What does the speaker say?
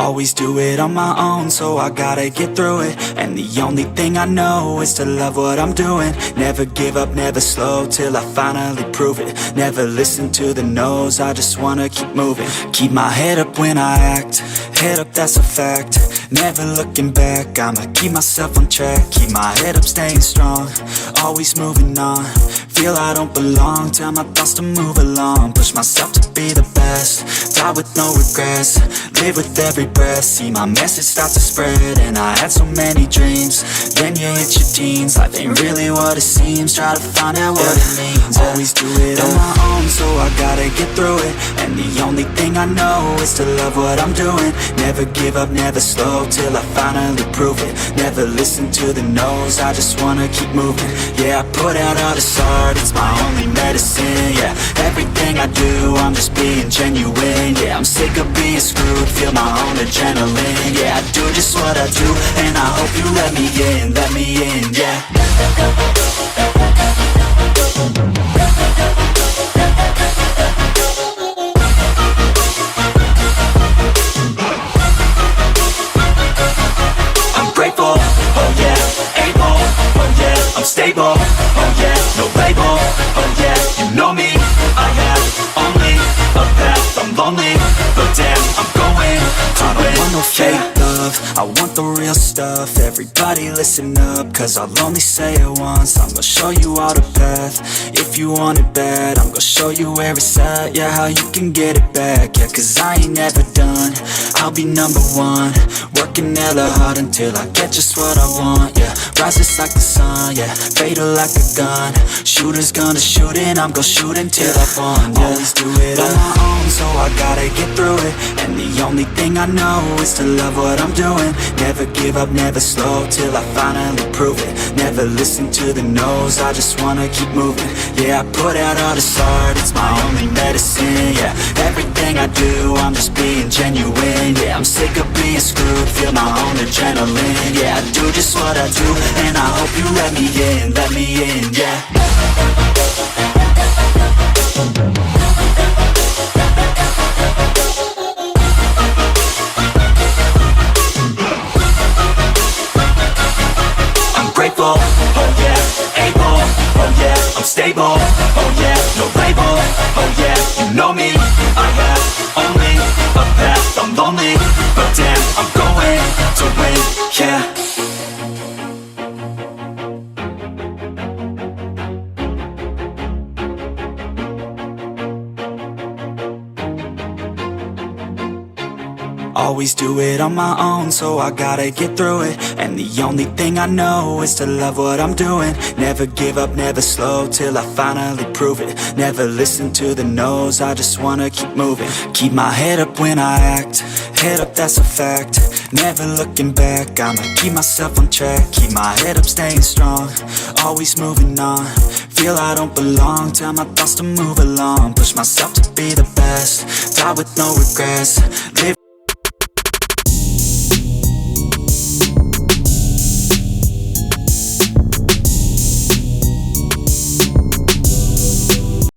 Always do it on my own, so I gotta get through it. And the only thing I know is to love what I'm doing. Never give up, never slow, till I finally prove it. Never listen to the no's, I just wanna keep moving. Keep my head up when I act, head up, that's a fact. Never looking back, I'ma keep myself on track. Keep my head up, staying strong, always moving on. Feel I don't belong, tell my thoughts to move along. Push myself to be the best, die with no regrets. Live with every breath, see my message start to spread. And I had so many dreams, then you hit your teens. Life ain't really what it seems, try to find out what it means. Always do it on my own, so I gotta get through it. And the only thing I know is to love what I'm doing. Never give up, never slow, till I finally prove it. Never listen to the no's, I just wanna keep moving. Yeah, I put out all this art, it's my only medicine. Yeah, everything I do, I'm just being genuine. Yeah, I'm sick of being screwed, feel my own adrenaline. Yeah, I do just what I do, and I hope you let me in, yeah. I'm grateful, oh yeah, able, oh yeah, I'm stable, oh yeah, no label, oh yeah, you know me, I have only a path, I'm lonely, but damn, I'm going to win. I don't want no fake love, I want the real stuff. Everybody listen up, cause I'll only say it once. I'm gonna show you all the path, if you want it bad. I'm gonna show you where it's at, yeah, how you can get it back. Yeah, cause I ain't never done, I'll be number one. Working hella hard until I get just what I want, yeah. Rises like the sun, yeah, fatal like a gun. Shooter's gonna shoot and I'm gonna shoot until I won, yeah. Always do it on my own, so I gotta get through it. And the only thing I know is to love what I'm doing. Never give up, never slow, till I finally prove it. Never listen to the no's, I just wanna keep moving. Yeah, I put out all this art, it's my only medicine. Yeah, everything I do, I'm just being genuine. Yeah, I'm sick of being screwed, feel my own adrenaline. Yeah, I do just what I do, and I hope you let me in, yeah. Grateful, oh yeah, able, oh yeah, I'm stable, oh yeah, no label, oh yeah, you know me, I have only a path, I'm lonely, but damn, I'm going to win, yeah. Always do it on my own, so I gotta get through it. And the only thing I know is to love what I'm doing. Never give up, never slow, till I finally prove it. Never listen to the no's, I just wanna keep moving. Keep my head up when I act, head up, that's a fact. Never looking back, I'ma keep myself on track. Keep my head up, staying strong, always moving on. Feel I don't belong, tell my thoughts to move along. Push myself to be the best, die with no regrets. Live